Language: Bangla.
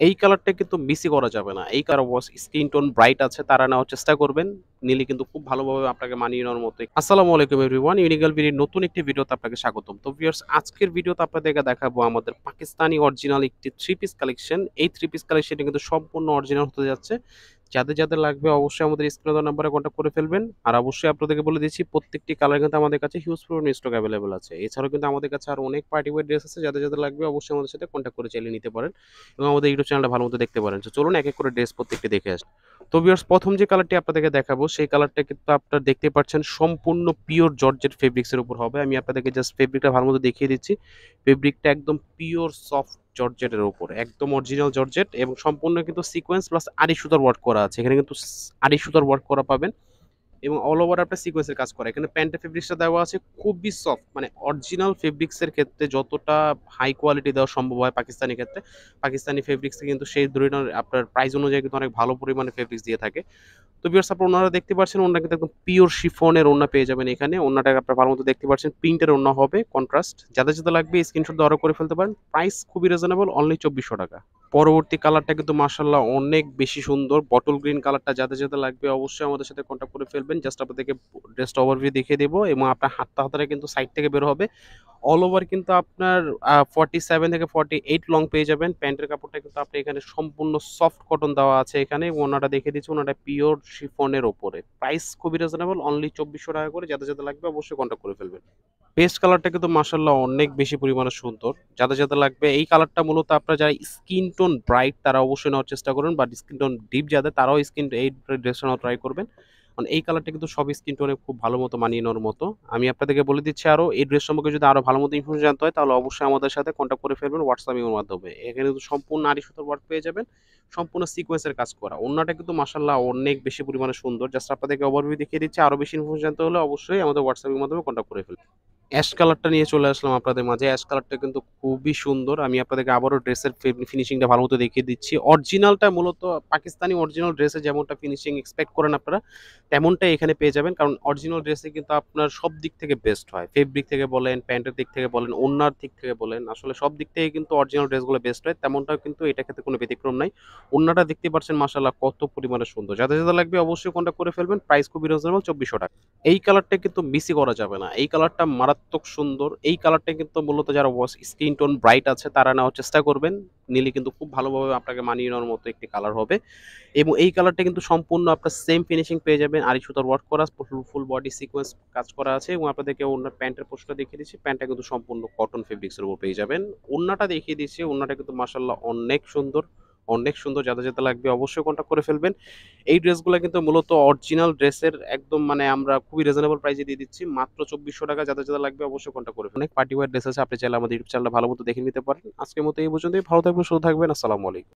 এই কালারটা কিন্তু মিসই করা যাবে না। এই কালার স্কিন টোন ব্রাইট আছে তারা নেওয়ার চেষ্টা করবেন। নিলে কিন্তু খুব ভালোভাবে আপনাকে মানিয়ে নেওয়ার মতো। আসসালামু আলাইকুম এভরিওয়ান, ইউনিক বিডির নতুন একটি ভিডিওতে আপনাকে স্বাগতম। তো ভিউয়ার্স, আজকের ভিডিওতে আপনাদেরকে দেখাবো আমাদের পাকিস্তানি অরিজিনাল একটি থ্রি পিস কালেকশন। এই থ্রি পিস কালেকশনটা কিন্তু সম্পূর্ণ অরিজিনাল হতে যাচ্ছে। যাদের লাগবে অবশ্যই আমাদের স্ক্রিনে দেওয়া নাম্বারে কন্ট্যাক্ট করে ফেলবেন। আর অবশ্যই আপনাদেরকে বলে দিচ্ছি প্রত্যেকটি কালার কিন্তু আমাদের কাছে হিউজ পরিমাণ স্টক অ্যাভেলেবল আছে। এছাড়াও কিন্তু আমাদের কাছে আরো অনেক পার্টি ওয়্যার ড্রেস আছে। যাদের লাগবে অবশ্যই আমাদের সাথে কন্ট্যাক্ট করে চাইলে নিতে পারেন এবং আমাদের ইউটিউব চ্যানেলটা ভালো মতো দেখতে পারেন। তো চলুন এক এক করে ড্রেস প্রত্যেকটি দেখে আসি। তো ভিউয়ার্স, প্রথম যে কালারটি আপনাদেরকে দেখাবো সেই কালারটা কিন্তু আপনারা দেখতে পাচ্ছেন সম্পূর্ণ পিওর জর্জেট ফেব্রিক্স এর উপর হবে। আমি আপনাদেরকে জাস্ট ফেব্রিকটা ভালো মতো দেখিয়ে দিচ্ছি। ফেব্রিকটা একদম পিওর সফট জর্জেটের উপর, একদম অরিজিনাল জর্জেট এবং সম্পূর্ণ কিন্তু সিকোয়েন্স প্লাস আড়ি সুতার ওয়ার্ক করা আছে। এখানে কিন্তু আড়ি সুতার ওয়ার্ক করা পাবেন এবং অল ওভার আপনার সিকোয়েন্সের কাজ করা। এখানে প্যান্টের ফেব্রিক্সটা দেওয়া আছে খুবই সফট, মানে অরিজিনাল ফেব্রিক্সের ক্ষেত্রে যতটা হাই কোয়ালিটি দেওয়া সম্ভব হয় পাকিস্তানি ক্ষেত্রে, পাকিস্তানি ফেব্রিক্সে কিন্তু সেই ধরনের আপনার প্রাইস অনুযায়ী কিন্তু অনেক ভালো পরিমাণে ফেব্রিক্স দিয়ে থাকে। তো ভিউয়ার্স, আপনারা ওনারা দেখতে পাচ্ছেন ওনারা কিন্তু একদম পিওর শিফনের ওড়না পেয়ে যাবেন এখানে। ওড়নাটাকে আপনারা ভালো মতো দেখতে পাচ্ছেন, প্রিন্টের ওড়না হবে কন্ট্রাস্ট। যাদের লাগবে স্ক্রিনশট দিয়ে অর্ডার করে ফেলতে পারেন। প্রাইস খুবই রিজনেবল, অনলি 2400 টাকা। পরবর্তী কালারটা কিন্তু মাশাআল্লাহ অনেক বেশি সুন্দর, বটল গ্রিন কালারটা। যাদের লাগবে অবশ্যই আমাদের সাথে কন্ট্যাক্ট করে ফেলবেন। জাস্ট আপনাদেরকে ড্রেসটা ওভারভিউ দেখিয়ে দেবো এবং আপনার হাতটা কিন্তু সাইড থেকে বের হবে। অল ওভার কিন্তু আপনার 47 থেকে 48 লং পেয়ে যাবেন। প্যান্টের কাপড়টা কিন্তু আপনি এখানে সম্পূর্ণ সফট কটন দেওয়া আছে এখানে। ওনাটা দেখিয়ে দিচ্ছি, ওনাটা পিওর শিফনের ওপরে। প্রাইস খুবই রিজনেবল, অনলি 2400 টাকা করে। যাদের লাগবে অবশ্যই কন্ট্যাক্ট করে ফেলবেন। পেস্ট কালারটা কিন্তু মাশাআল্লাহ অনেক বেশি পরিমাণে সুন্দর। যাদের লাগবে এই কালারটা মূলত আপনারা যারা স্কিন টোন ব্রাইট তারা অবশ্যই নেওয়ার চেষ্টা করুন, বাট স্কিন টোন ডিপ যাদের তারাও এই ড্রেসটা নেওয়ার ট্রাই করবেন। কারণ এই কালারটা কিন্তু সব স্কিন টোনে খুব ভালো মতো মানিয়ে নেওয়ার মতো। আমি আপনাদেরকে বলে দিচ্ছি আরো এই ড্রেস সম্পর্কে যদি আরো ভালো মতো ইনফরমেশন জানতে হয় তাহলে অবশ্যই আমাদের সাথে কন্ট্যাক্ট করে ফেলবেন হোয়াটসঅ্যাপ এর মাধ্যমে। এখানে কিন্তু সম্পূর্ণ আড়ি সুতার ওয়ার্ক পেয়ে যাবেন, সম্পূর্ণ সিকোয়েন্সের কাজ করা। ওড়নাটা কিন্তু মাশাআল্লাহ অনেক বেশি পরিমাণে সুন্দর। জাস্ট আপনাদেরকে ওভারভিউ দেখিয়ে দিচ্ছি। আরো বেশি ইনফরমেশন জানতে হলে অবশ্যই আমাদের হোয়াটসঅ্যাপ এর মাধ্যমে কন্ট্যাক্ট করে ফেলবেন। অ্যাশ কালারটা নিয়ে চলে আসলাম আপনাদের মাঝে। অ্যাশ কালারটা কিন্তু খুবই সুন্দর। আমি আপনাদেরকে আবারও ড্রেসের ফিনিশিংটা ভালো মতো দেখিয়ে দিচ্ছি। অরিজিনালটা মূলত পাকিস্তানি অরিজিনাল ড্রেসে যেমনটা ফিনিশিং এক্সপেক্ট করেন আপনারা, তেমনটাই এখানে পেয়ে যাবেন। কারণ অরিজিনাল ড্রেসে কিন্তু আপনার সব দিক থেকে বেস্ট হয়। ফেব্রিক থেকে বলেন, প্যান্টের দিক থেকে বলেন, ওড়নার দিক থেকে বলেন, আসলে সব দিক থেকে কিন্তু অরিজিনাল ড্রেসগুলো বেস্ট হয়। তেমনটাও কিন্তু এটা ক্ষেত্রে কোনো ব্যতিক্রম নাই। ওড়নাটা দেখতে পাচ্ছেন মাশাআল্লাহ কত পরিমাণে সুন্দর। যাদের লাগবে অবশ্যই কন্টাক্ট করে ফেলবেন। প্রাইস খুবই রিজনেবল, 2400 টাকা। এই কালারটা কিন্তু মিসই করা যাবে না। এই কালারটা মারাত্মক সুন্দর। এই কালারটা কিন্তু মূলত যারা স্কিন টোন ব্রাইট আছে তারা নেওয়ার চেষ্টা করবেন। নিলে কিন্তু খুব ভালোভাবে আপনাকে মানিয়ে নেওয়ার মতো একটি কালার হবে এবং এই কালারটা কিন্তু সম্পূর্ণ আপনার সেম ফিনিশিং পেয়ে যাবেন। আড়ি সুতার ওয়ার্ক করা, ফুল বডি সিকোয়েন্স কাজ করা আছে এবং আপনাদেরকে ওনার প্যান্টের পোস্টটা দেখিয়ে দিচ্ছি। প্যান্টটা কিন্তু সম্পূর্ণ কটন ফেব্রিক্স এর উপর পেয়ে যাবেন। ওড়নাটা দেখিয়ে দিচ্ছি। ওড়নাটা কিন্তু মাশাআল্লাহ অনেক সুন্দর, অনেক সুন্দর। যাদের লাগবে অবশ্যই কন্টাক্ট করে ফেলবেন। এই ড্রেসগুলা কিন্তু মূলত অরিজিনাল ড্রেসের একদম, মানে আমরা খুবই রিজনেবল প্রাইসে দিয়ে দিচ্ছি মাত্র 2400 টাকা। যাদের লাগবে অবশ্যই কন্টাক্ট করে ফেলুন। অনেক পার্টি ওয়্যার ড্রেস আছে, আপনি চাইলে আমাদের ইউটিউব চ্যানেলটা ভালো মতো দেখে নিতে পারেন। আজকের মতো এই পর্যন্তই। ভালো থাকবেন, সুস্থ থাকবেন। আসসালামু আলাইকুম।